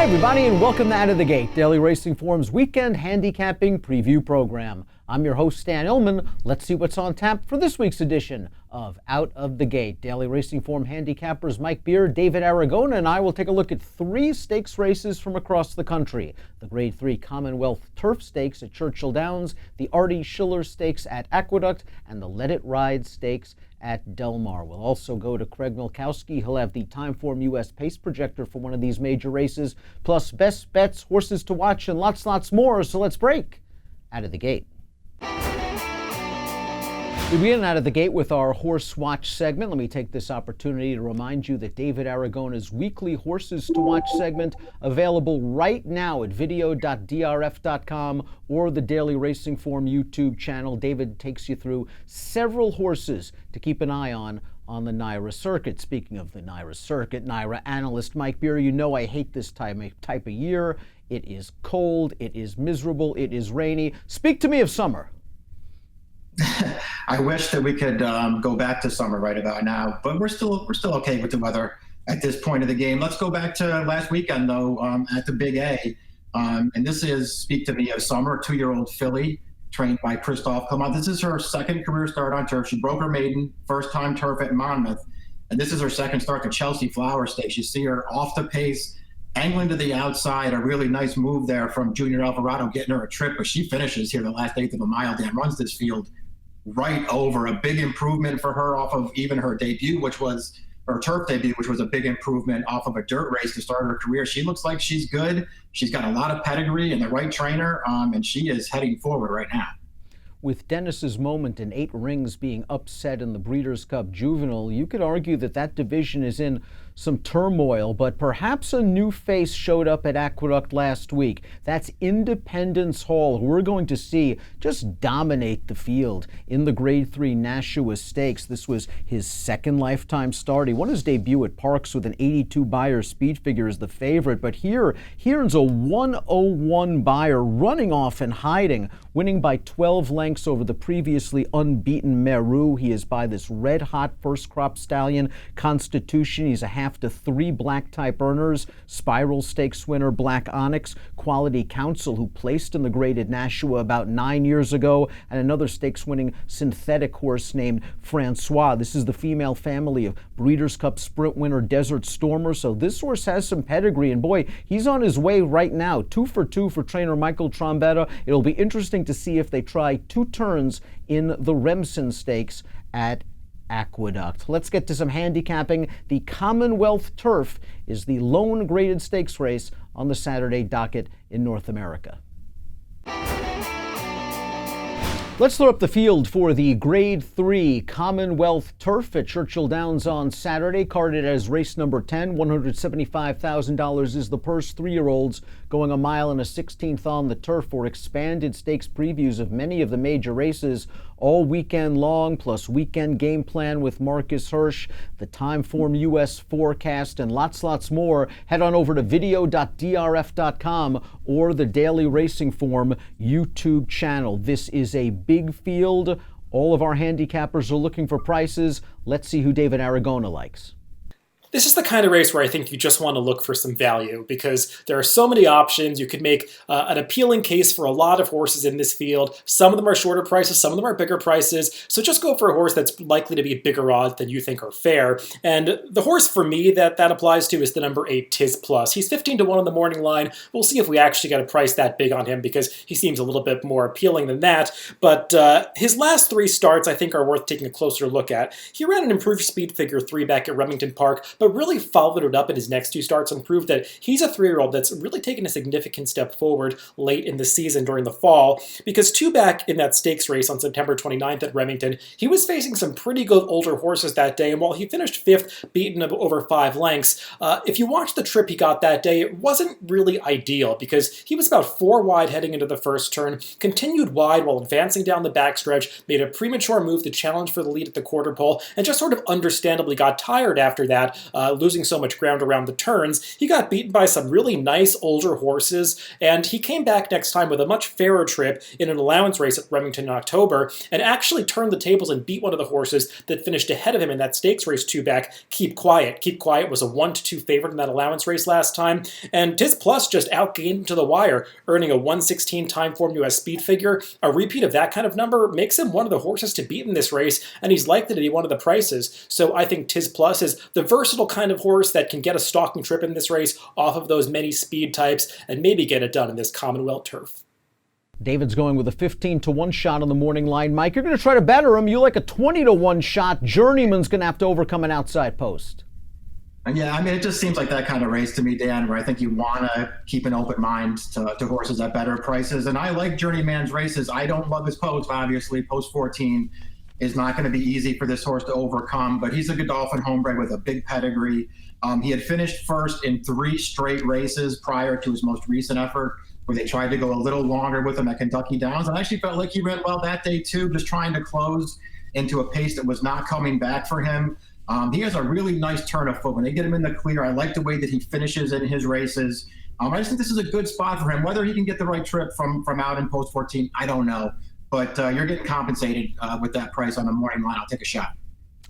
Hi, everybody, and welcome to Out of the Gate, Daily Racing Form's weekend handicapping preview program. I'm your host, Stan Illman. Let's see what's on tap for this week's edition of Out of the Gate. Daily Racing Form handicappers Mike Beard, David Aragona, and I will take a look at three stakes races from across the country. The Grade 3 Commonwealth Turf Stakes at Churchill Downs, the Artie Schiller Stakes at Aqueduct, and the Let It Ride Stakes at Del Mar. We'll also go to Craig Milkowski. He'll have the Timeform US pace projector for one of these major races, plus best bets, horses to watch, and lots more. So let's break Out of the Gate. We begin Out of the Gate with our Horse Watch segment. Let me take this opportunity to remind you that David Aragona's weekly Horses to Watch segment available right now at video.drf.com or the Daily Racing Form YouTube channel. David takes you through several horses to keep an eye on the NYRA circuit. Speaking of the NYRA circuit, NYRA analyst Mike Beer, you know I hate this type of year. It is cold, it is miserable, it is rainy. Speak to me of summer. I wish that we could go back to summer right about now, but we're still okay with the weather at this point of the game. Let's go back to last weekend though, at the Big A, and this is Speak to Me of Summer, 2-year-old filly trained by Christophe Clement. This is her second career start on turf. She broke her maiden, first time turf at Monmouth, and this is her second start to Chelsea Flower Stakes. You see her off the pace, angling to the outside, a really nice move there from Junior Alvarado, getting her a trip, but she finishes here the last eighth of a mile, Dan, runs this field right over. A big improvement for her off of even her debut, which was her turf debut, which was a big improvement off of a dirt race to start her career. She looks like she's good. She's got a lot of pedigree and the right trainer, and she is heading forward right now. With Dennis's Moment and 8 Rings being upset in the Breeders' Cup Juvenile, you could argue that division is in some turmoil, but perhaps a new face showed up at Aqueduct last week. That's Independence Hall, who we're going to see just dominate the field in the Grade 3 Nashua Stakes. This was his second lifetime start. He won his debut at Parks with an 82 Beyer speed figure as the favorite, but here he earns a 101 Beyer, running off and hiding, winning by 12 lengths over the previously unbeaten Meru. He is by this red-hot first crop stallion, Constitution. He's a half to 3 black type earners, Spiral Stakes winner Black Onyx, Quality Council, who placed in the graded Nashua about 9 years ago, and another stakes winning synthetic horse named Francois. This is the female family of Breeders' Cup Sprint winner Desert Stormer, so this horse has some pedigree, and boy, he's on his way right now. 2 for 2 for trainer Michael Trombetta. It'll be interesting to see if they try 2 turns in the Remsen Stakes at Aqueduct. Let's get to some handicapping. The Commonwealth Turf is the lone graded stakes race on the Saturday docket in North America. Let's throw up the field for the Grade 3 Commonwealth Turf at Churchill Downs on Saturday, carded as race number 10. $175,000 is the purse. 3-year-olds going a mile and a 16th on the turf for expanded stakes previews of many of the major races all weekend long, plus weekend game plan with Marcus Hirsch, the Timeform US forecast, and lots more. Head on over to video.drf.com or the Daily Racing Form YouTube channel. This is a big field. All of our handicappers are looking for prices. Let's see who David Aragona likes. This is the kind of race where I think you just want to look for some value because there are so many options. You could make an appealing case for a lot of horses in this field. Some of them are shorter prices, some of them are bigger prices. So just go for a horse that's likely to be bigger odds than you think are fair. And the horse for me that applies to is the number 8 Tiz Plus. He's 15 to 1 on the morning line. We'll see if we actually got a price that big on him because he seems a little bit more appealing than that. But his last 3 starts I think are worth taking a closer look at. He ran an improved speed figure 3 back at Remington Park, but really followed it up in his next 2 starts and proved that he's a 3-year-old that's really taken a significant step forward late in the season during the fall, because 2 back in that stakes race on September 29th at Remington, he was facing some pretty good older horses that day, and while he finished 5th, beaten over 5 lengths, if you watch the trip he got that day, it wasn't really ideal because he was about 4 wide heading into the first turn, continued wide while advancing down the backstretch, made a premature move to challenge for the lead at the quarter pole, and just sort of understandably got tired after that, losing so much ground around the turns, he got beaten by some really nice older horses, and he came back next time with a much fairer trip in an allowance race at Remington in October, and actually turned the tables and beat one of the horses that finished ahead of him in that stakes race 2 back, Keep Quiet. Keep Quiet was a 1-2 favorite in that allowance race last time, and Tiz Plus just outgained him to the wire, earning a 1:16 time form US speed figure. A repeat of that kind of number makes him one of the horses to beat in this race, and he's likely to be one of the prices. So I think Tiz Plus is the versatile kind of horse that can get a stalking trip in this race off of those many speed types and maybe get it done in this Commonwealth Turf. David's going with a 15-1 shot on the morning line. Mike, you're going to try to better him. You like a 20-1 shot. Journeyman's going to have to overcome an outside post. Yeah, I mean, it just seems like that kind of race to me, Dan, where I think you want to keep an open mind to horses at better prices. And I like Journeyman's races. I don't love his post, obviously. Post 14 is not going to be easy for this horse to overcome, but he's a Godolphin homebred with a big pedigree. He had finished first in 3 straight races prior to his most recent effort, where they tried to go a little longer with him at Kentucky Downs. And I actually felt like he ran well that day, too, just trying to close into a pace that was not coming back for him. He has a really nice turn of foot. When they get him in the clear, I like the way that he finishes in his races. I just think this is a good spot for him. Whether he can get the right trip from out in post 14, I don't know. But you're getting compensated with that price on the morning line. I'll take a shot.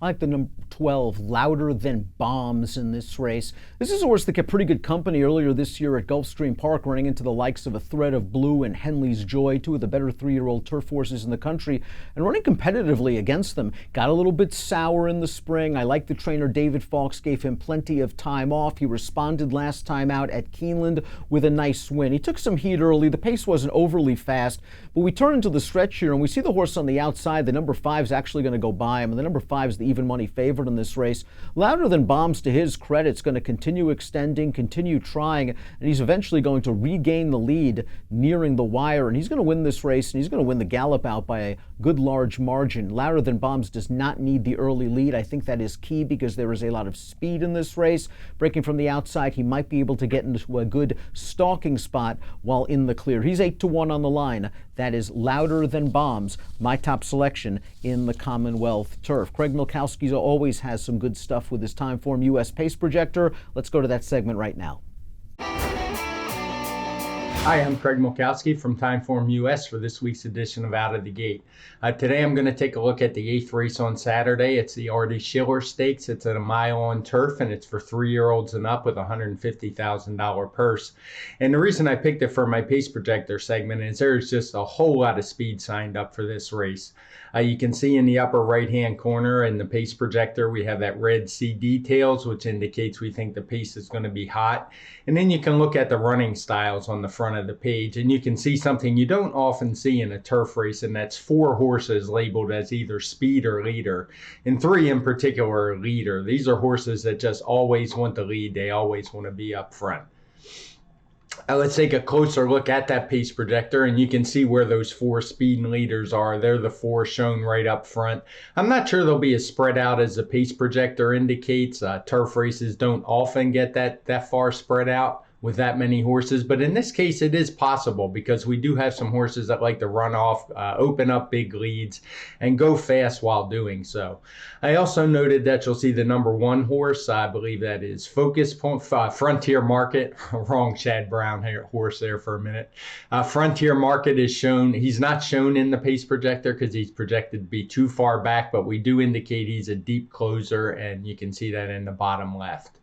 I like the number 12, Louder Than Bombs, in this race. This is a horse that kept pretty good company earlier this year at Gulfstream Park, running into the likes of A Thread of Blue and Henley's Joy, 2 of the better 3-year-old turf horses in the country, and running competitively against them. Got a little bit sour in the spring. I like the trainer David Fawkes, gave him plenty of time off. He responded last time out at Keeneland with a nice win. He took some heat early. The pace wasn't overly fast, but we turn into the stretch here and we see the horse on the outside. The number 5 is actually going to go by him, and the number 5 is the even money favorite in this race. Louder Than Bombs, to his credit, is going to continue extending, continue trying, and he's eventually going to regain the lead nearing the wire, and he's going to win this race, and he's going to win the gallop out by a good large margin. Louder Than Bombs does not need the early lead. I think that is key because there is a lot of speed in this race. Breaking from the outside, he might be able to get into a good stalking spot while in the clear. He's 8-1 on the line. That is Louder Than Bombs, my top selection in the Commonwealth Turf. Craig Milkowski always has some good stuff with his Timeform US Pace Projector. Let's go to that segment right now. Hi, I'm Craig Milkowski from Timeform US for this week's edition of Out of the Gate. Today I'm going to take a look at the 8th race on Saturday. It's the Artie Schiller Stakes. It's at a mile on turf, and it's for 3-year-olds and up with a $150,000 purse. And the reason I picked it for my Pace Projector segment is there's just a whole lot of speed signed up for this race. You can see in the upper right-hand corner in the Pace Projector, we have that red C details, which indicates we think the pace is going to be hot. And then you can look at the running styles on the front of the page, and you can see something you don't often see in a turf race, and that's 4 horses labeled as either speed or leader, and 3 in particular are leader. These are horses that just always want the lead. They always want to be up front. Let's take a closer look at that Pace Projector, and you can see where those 4 speed leaders are. They're the 4 shown right up front. I'm not sure they'll be as spread out as the Pace Projector indicates. Turf races don't often get that far spread out with that many horses, but in this case it is possible because we do have some horses that like to run off, open up big leads, and go fast while doing so. I also noted that you'll see the number 1 horse, I believe that is Focus Point, Frontier Market, wrong Chad Brown horse there for a minute. Frontier Market is shown, he's not shown in the Pace Projector because he's projected to be too far back, but we do indicate he's a deep closer, and you can see that in the bottom left.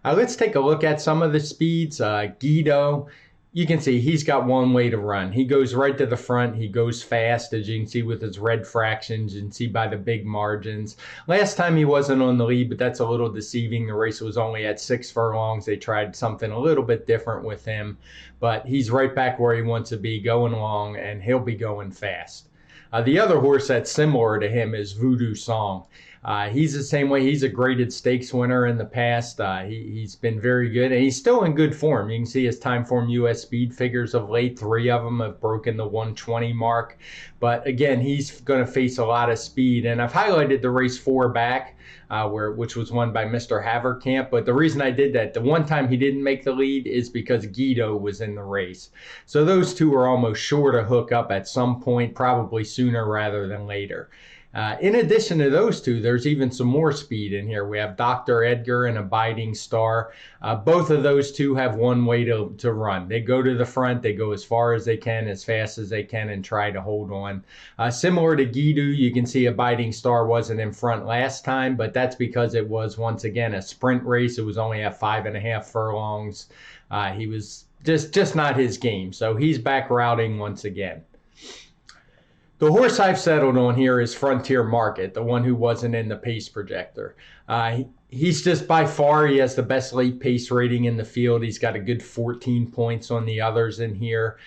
Let's take a look at some of the speeds. Guido, you can see he's got one way to run. He goes right to the front. He goes fast, as you can see with his red fractions. You can see by the big margins. Last time he wasn't on the lead, but that's a little deceiving. The race was only at 6 furlongs. They tried something a little bit different with him, but he's right back where he wants to be, going long, and he'll be going fast. The other horse that's similar to him is Voodoo Song. He's the same way. He's a graded stakes winner in the past. He's been very good, and he's still in good form. You can see his Timeform US speed figures of late. 3 of them have broken the 120 mark. But again, he's going to face a lot of speed. And I've highlighted the race 4 back, which was won by Mr. Haverkamp. But the reason I did that, the one time he didn't make the lead is because Guido was in the race. So those 2 are almost sure to hook up at some point, probably sooner rather than later. In addition to those two, there's even some more speed in here. We have Dr. Edgar and Abiding Star. Both of those two have one way to run. They go to the front, they go as far as they can, as fast as they can, and try to hold on. Similar to Guidu, you can see Abiding Star wasn't in front last time, but that's because it was, once again, a sprint race. It was only at 5.5 furlongs. He was just not his game, so he's back routing once again. The horse I've settled on here is Frontier Market, the one who wasn't in the pace projector. He's just by far, he has the best late pace rating in the field. He's got a good 14 points on the others in here.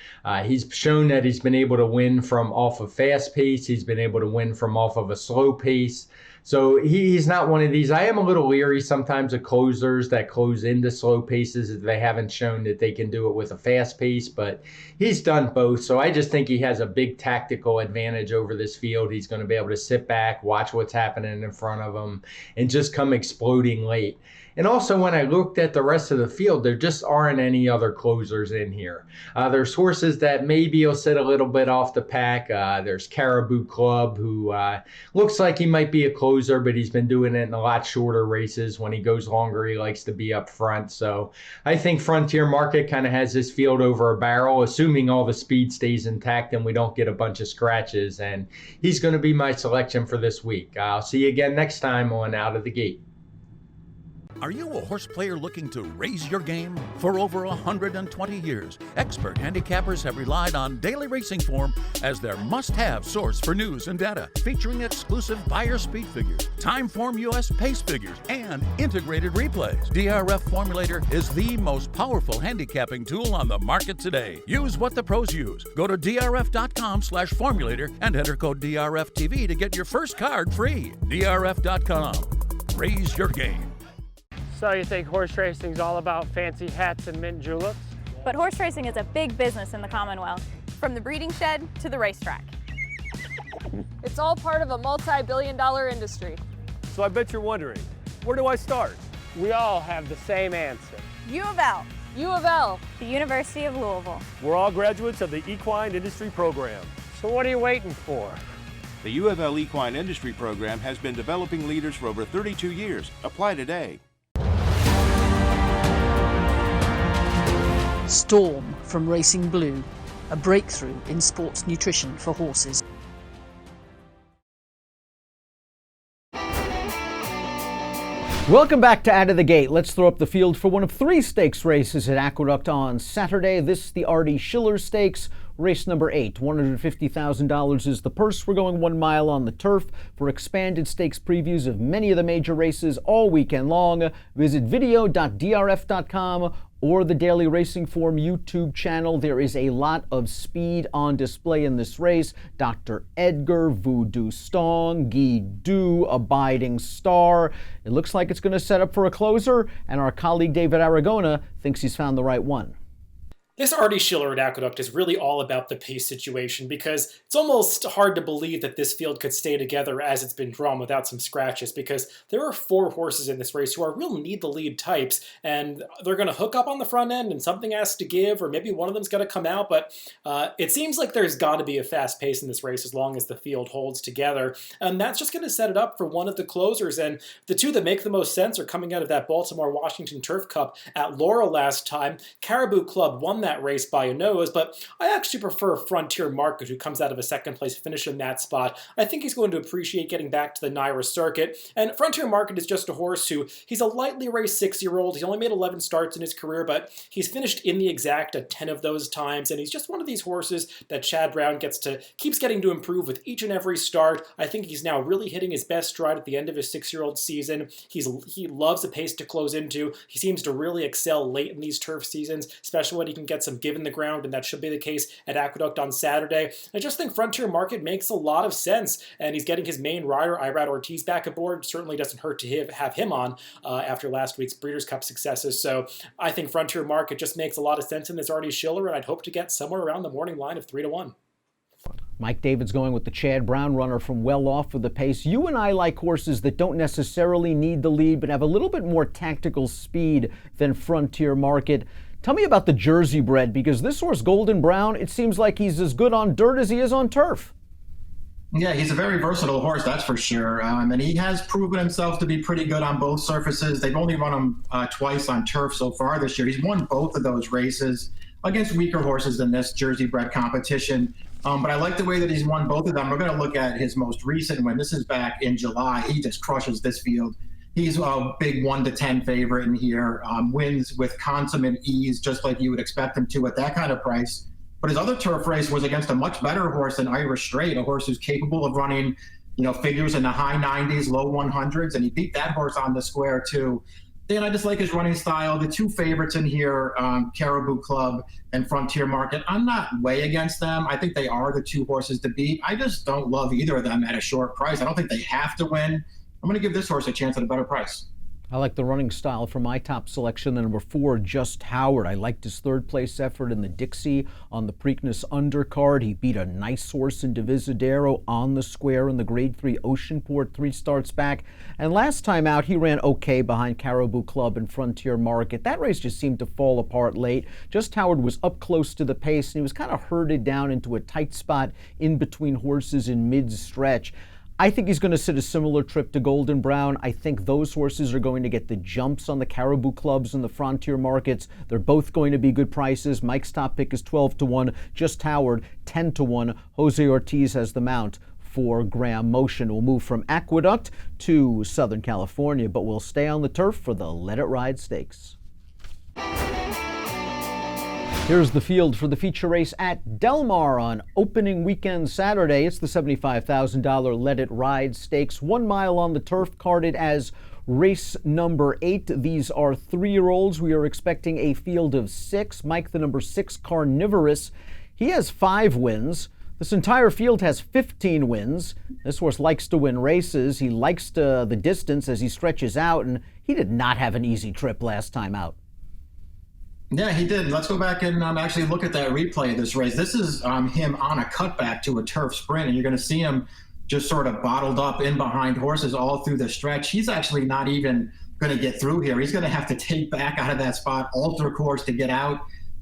He's shown that he's been able to win from off of fast pace. He's been able to win from off of a slow pace. So he's not one of these. I am a little leery sometimes of closers that close into slow paces if they haven't shown that they can do it with a fast pace, but he's done both. So I just think he has a big tactical advantage over this field. He's going to be able to sit back, watch what's happening in front of him, and just come exploding late. And also, when I looked at the rest of the field, there just aren't any other closers in here. There's horses that maybe will sit a little bit off the pack. There's Caribou Club, who looks like he might be a closer, but he's been doing it in a lot shorter races. When he goes longer, he likes to be up front. So I think Frontier Market kind of has this field over a barrel, assuming all the speed stays intact and we don't get a bunch of scratches. And he's going to be my selection for this week. I'll see you again next time on Out of the Gate. Are you a horse player looking to raise your game? For over 120 years, expert handicappers have relied on Daily Racing Form as their must-have source for news and data, featuring exclusive buyer speed figures, Timeform US pace figures, and integrated replays. DRF Formulator is the most powerful handicapping tool on the market today. Use what the pros use. Go to drf.com/formulator and enter code DRFTV to get your first card free. drf.com. Raise your game. So you think horse racing is all about fancy hats and mint juleps? But horse racing is a big business in the Commonwealth, from the breeding shed to the racetrack. It's all part of a multi-billion-dollar industry. So I bet you're wondering, where do I start? We all have the same answer. U of L, U of L, the University of Louisville. We're all graduates of the Equine Industry Program. So what are you waiting for? The U of L Equine Industry Program has been developing leaders for over 32 years. Apply today. Storm from Racing Blue, a breakthrough in sports nutrition for horses. Welcome back to Out of the Gate. Let's throw up the field for one of 3 stakes races at Aqueduct on Saturday. This, the Artie Schiller Stakes, race number 8. $150,000 is the purse. We're going 1 mile on the turf. For expanded stakes previews of many of the major races all weekend long, visit video.drf.com or the Daily Racing Form YouTube channel. There is a lot of speed on display in this race. Dr. Edgar, Voodoo Stong, Guidu, Abiding Star. It looks like it's going to set up for a closer, and our colleague David Aragona thinks he's found the right one. This Artie Schiller at Aqueduct is really all about the pace situation, because it's almost hard to believe that this field could stay together as it's been drawn without some scratches, because there are 4 horses in this race who are real need-the-lead types, and they're going to hook up on the front end and something has to give, or maybe one of them's going to come out, but it seems like there's got to be a fast pace in this race as long as the field holds together, and that's just going to set it up for one of the closers. And the 2 that make the most sense are coming out of that Baltimore-Washington Turf Cup at Laurel last time. Caribou Club won that race by a nose, but I actually prefer Frontier Market, who comes out of a second place finish in that spot. I think he's going to appreciate getting back to the Naira circuit, and Frontier Market is just a horse who, he's a lightly raced 6-year-old. He's only made 11 starts in his career, but he's finished in the exact at 10 of those times, and he's just one of these horses that Chad Brown keeps getting to improve with each and every start. I think he's now really hitting his best stride at the end of his 6-year-old season. He loves a pace to close into. He seems to really excel late in these turf seasons, especially when he can get some give in the ground, and that should be the case at Aqueduct on Saturday. I just think Frontier Market makes a lot of sense, and he's getting his main rider, Irad Ortiz, back aboard. Certainly doesn't hurt to have him on after last week's Breeders' Cup successes. So I think Frontier Market just makes a lot of sense in this Artie Schiller, and I'd hope to get somewhere around the morning line of 3-1. Mike David's going with the Chad Brown runner from well off with the pace. You and I like horses that don't necessarily need the lead, but have a little bit more tactical speed than Frontier Market. Tell me about the Jersey bred, because this horse, Golden Brown, it seems like he's as good on dirt as he is on turf. Yeah, he's a very versatile horse, that's for sure. And he has proven himself to be pretty good on both surfaces. They've only run him twice on turf so far this year. He's won both of those races against weaker horses than this Jersey bred competition. But I like the way that he's won both of them. We're going to look at his most recent win. This is back in July. He just crushes this field. He's a big 1-10 favorite in here, wins with consummate ease, just like you would expect him to at that kind of price. But his other turf race was against a much better horse than Irish Straight, a horse who's capable of running, figures in the high 90s, low 100s, and he beat that horse on the square too. Dan, I just like his running style. The two favorites in here, Caribou Club and Frontier Market, I'm not way against them. I think they are the two horses to beat. I just don't love either of them at a short price. I don't think they have to win. I'm going to give this horse a chance at a better price. I like the running style for my top selection, the number 4, Just Howard. I liked his third-place effort in the Dixie on the Preakness undercard. He beat a nice horse in Divisadero on the square in the Grade 3 Oceanport 3 starts back. And last time out, he ran okay behind Caribou Club and Frontier Market. That race just seemed to fall apart late. Just Howard was up close to the pace, and he was kind of herded down into a tight spot in between horses in mid-stretch. I think he's going to sit a similar trip to Golden Brown. I think those horses are going to get the jumps on the Caribou Clubs and the Frontier Markets. They're both going to be good prices. Mike's top pick is 12-1. Just Howard, 10-1. Jose Ortiz has the mount for Graham Motion. We'll move from Aqueduct to Southern California, but we'll stay on the turf for the Let It Ride Stakes. Here's the field for the feature race at Del Mar on opening weekend Saturday. It's the $75,000 Let It Ride Stakes. 1 mile on the turf, carded as race number 8. These are 3-year-olds. We are expecting a field of 6. Mike, the number 6, Carnivorous. He has 5 wins. This entire field has 15 wins. This horse likes to win races. He likes the distance as he stretches out, and he did not have an easy trip last time out. Yeah, he did. Let's go back and actually look at that replay of this race. This is him on a cutback to a turf sprint, and you're going to see him just sort of bottled up in behind horses all through the stretch. He's actually not even going to get through here. He's going to have to take back out of that spot, alter course to get out,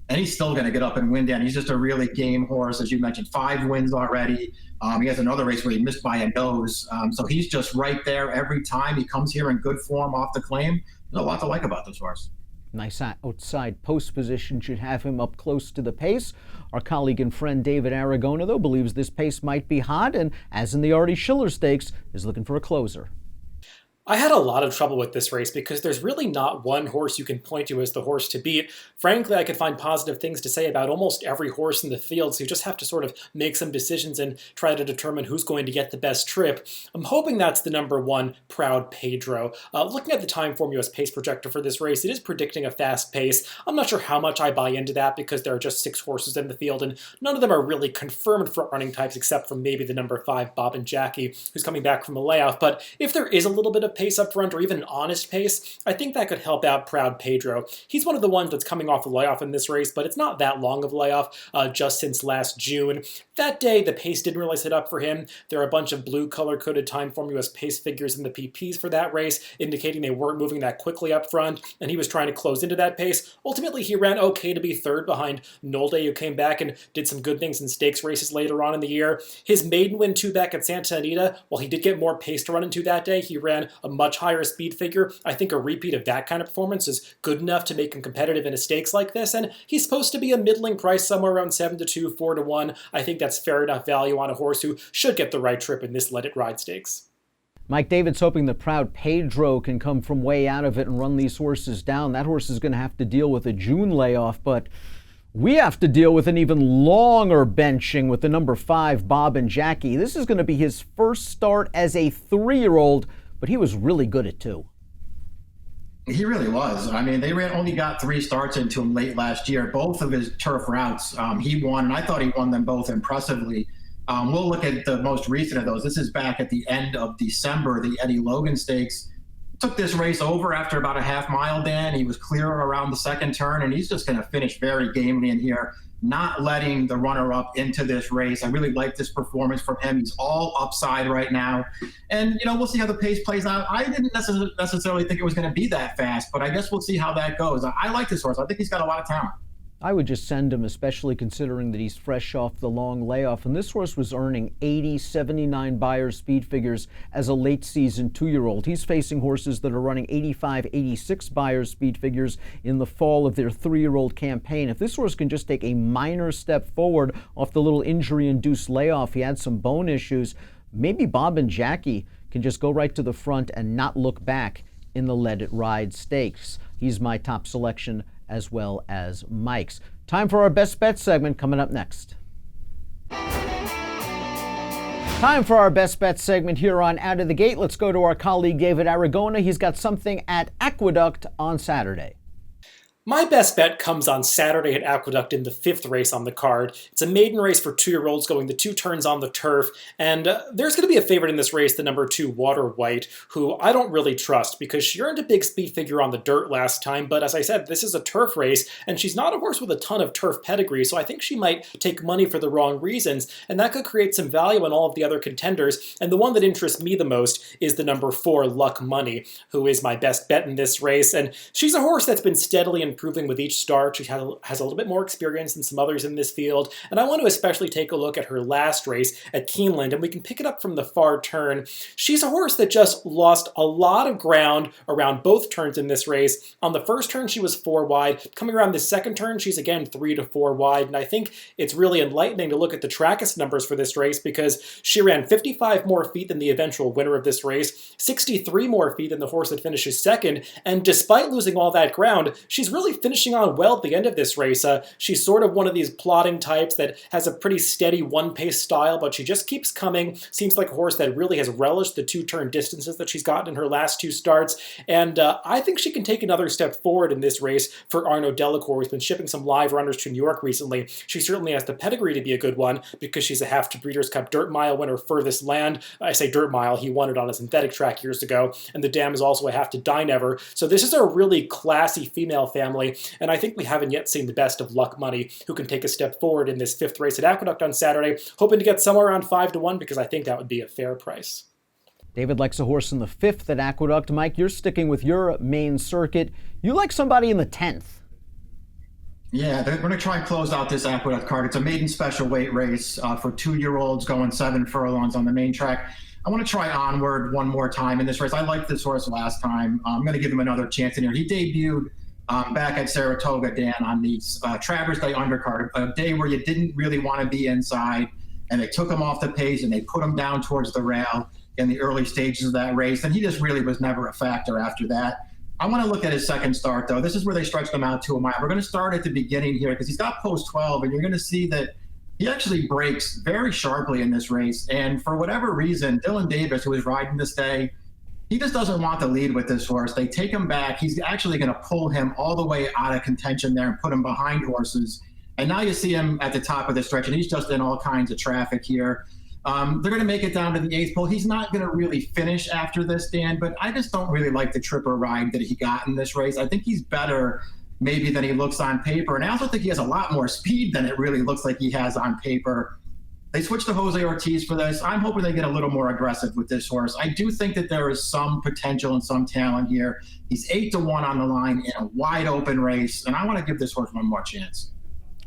and he's still going to get up and win down. He's just a really game horse, as you mentioned, 5 wins already. He has another race where he missed by a nose. So he's just right there every time. He comes here in good form off the claim. There's a lot to like about this horse. Nice outside post position should have him up close to the pace. Our colleague and friend David Aragona, though, believes this pace might be hot, and as in the Artie Schiller Stakes, is looking for a closer. I had a lot of trouble with this race because there's really not one horse you can point to as the horse to beat. Frankly, I could find positive things to say about almost every horse in the field, so you just have to sort of make some decisions and try to determine who's going to get the best trip. I'm hoping that's the number 1, Proud Pedro. Looking at the Timeform US pace projector for this race, it is predicting a fast pace. I'm not sure how much I buy into that because there are just 6 horses in the field, and none of them are really confirmed front running types except for maybe the number 5, Bob and Jackie, who's coming back from a layoff. But if there is a little bit of pace up front, or even an honest pace, I think that could help out Proud Pedro. He's one of the ones that's coming off a layoff in this race, but it's not that long of a layoff, just since last June. That day, the pace didn't really set up for him. There are a bunch of blue color-coded Timeform US pace figures in the PPs for that race, indicating they weren't moving that quickly up front, and he was trying to close into that pace. Ultimately, he ran okay to be 3rd behind Nolde, who came back and did some good things in stakes races later on in the year. His maiden win 2 back at Santa Anita, while he did get more pace to run into that day, he ran a much higher speed figure. I think a repeat of that kind of performance is good enough to make him competitive in a stakes like this, and he's supposed to be a middling price somewhere around 7-2, 4-1. I think that's fair enough value on a horse who should get the right trip in this Let It Ride Stakes. Mike David's hoping the Proud Pedro can come from way out of it and run these horses down. That horse is going to have to deal with a June layoff, but we have to deal with an even longer benching with the number 5, Bob and Jackie. This is going to be his first start as a 3-year-old, but he was really good at 2. He really was. I mean, they only got 3 starts into him late last year. Both of his turf routes, he won, and I thought he won them both impressively. We'll look at the most recent of those. This is back at the end of December, the Eddie Logan Stakes. Took this race over after about a half mile, Dan. He was clear around the 2nd turn, and he's just going to finish very gamely in here, not letting the runner-up into this race. I really like this performance from him. He's all upside right now. And, we'll see how the pace plays out. I didn't necessarily think it was going to be that fast, but I guess we'll see how that goes. I like this horse. I think he's got a lot of talent. I would just send him, especially considering that he's fresh off the long layoff. And this horse was earning 80, 79 Beyer speed figures as a late season 2-year-old. He's facing horses that are running 85, 86 Beyer speed figures in the fall of their 3-year-old campaign. If this horse can just take a minor step forward off the little injury-induced layoff, he had some bone issues, maybe Bob and Jackie can just go right to the front and not look back in the Let It Ride Stakes. He's my top selection, as well as Mike's. Time for our best bet segment coming up next. Time for our best bet segment here on Out of the Gate. Let's go to our colleague David Aragona. He's got something at Aqueduct on Saturday. My best bet comes on Saturday at Aqueduct in the 5th race on the card. It's a maiden race for 2-year-olds going the 2 turns on the turf, and there's going to be a favorite in this race, the number 2 Water White, who I don't really trust because she earned a big speed figure on the dirt last time, but as I said, this is a turf race, and she's not a horse with a ton of turf pedigree, so I think she might take money for the wrong reasons, and that could create some value in all of the other contenders, and the one that interests me the most is the number 4 Luck Money, who is my best bet in this race, and she's a horse that's been steadily improving with each start. She has a little bit more experience than some others in this field, and I want to especially take a look at her last race at Keeneland, and we can pick it up from the far turn. She's a horse that just lost a lot of ground around both turns in this race. On the first turn, she was 4 wide. Coming around the second turn, she's again 3 to 4 wide, and I think it's really enlightening to look at the Trackist numbers for this race because she ran 55 more feet than the eventual winner of this race, 63 more feet than the horse that finishes second, and despite losing all that ground, she's really finishing on well at the end of this race. She's sort of one of these plodding types that has a pretty steady one-pace style, but she just keeps coming. Seems like a horse that really has relished the 2-turn distances that she's gotten in her last 2 starts, and I think she can take another step forward in this race for Arnaud Delacour, who's been shipping some live runners to New York recently. She certainly has the pedigree to be a good one because she's a half to Breeders' Cup Dirt Mile winner furthest land. I say Dirt Mile, he won it on a synthetic track years ago, and the dam is also a half to Dinever. So this is a really classy female family, and I think we haven't yet seen the best of Luck Money, who can take a step forward in this 5th race at Aqueduct on Saturday, hoping to get somewhere around 5 to 1 because I think that would be a fair price. David likes a horse in the 5th at Aqueduct. Mike, you're sticking with your main circuit. You like somebody in the 10th. Yeah, we're going to try and close out this Aqueduct card. It's a maiden special weight race for 2-year-olds going 7 furlongs on the main track. I want to try Onward one more time in this race. I liked this horse last time. I'm going to give him another chance in here. He debuted back at Saratoga, Dan, on the Travers Day undercard, a day where you didn't really want to be inside, and they took him off the pace and they put him down towards the rail in the early stages of that race, and he just really was never a factor after that. I want to look at his second start, though. This is where they stretched him out to a mile. We're going to start at the beginning here because he's got post 12, and you're going to see that he actually breaks very sharply in this race, and for whatever reason, Dylan Davis, who is riding this day, he just doesn't want to lead with this horse. They take him back. He's actually going to pull him all the way out of contention there and put him behind horses. And now you see him at the top of the stretch, and he's just in all kinds of traffic here. They're going to make it down to the 8th pole. He's not going to really finish after this, Dan, but I just don't really like the tripper ride that he got in this race. I think he's better maybe than he looks on paper. And I also think he has a lot more speed than it really looks like he has on paper. They switched to Jose Ortiz for this. I'm hoping they get a little more aggressive with this horse. I do think that there is some potential and some talent here. He's 8 to 1 on the line in a wide open race, and I want to give this horse one more chance.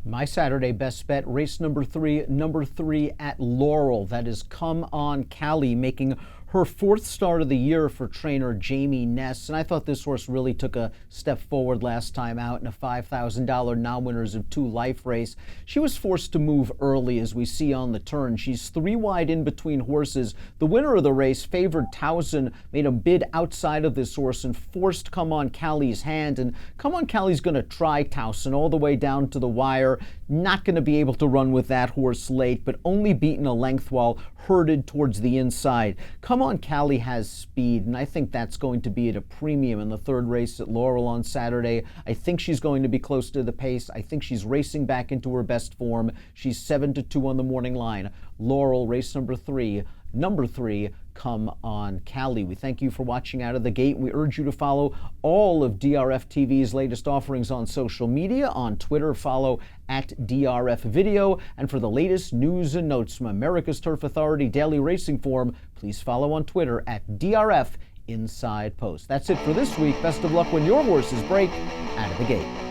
My Saturday best bet, race number 3 at Laurel. That is Come On Cali, making her 4th start of the year for trainer Jamie Ness. And I thought this horse really took a step forward last time out in a $5,000 non-winners of 2 life race. She was forced to move early, as we see on the turn. She's 3 wide in between horses. The winner of the race, favored Towson, made a bid outside of this horse and forced Come On Cali's hand. And Come On Cali's going to try Towson all the way down to the wire. Not going to be able to run with that horse late, but only beaten a length while herded towards the inside. Come On Cali has speed, and I think that's going to be at a premium in the 3rd race at Laurel on Saturday. I think she's going to be close to the pace. I think she's racing back into her best form. She's 7 to 2 on the morning line. Laurel, race number 3. Number 3, Come On Cali. We thank you for watching Out of the Gate. We urge you to follow all of DRF TV's latest offerings on social media. On Twitter, follow at DRF Video. And for the latest news and notes from America's Turf Authority Daily Racing Form, please follow on Twitter at DRF Inside Post. That's it for this week. Best of luck when your horses break out of the gate.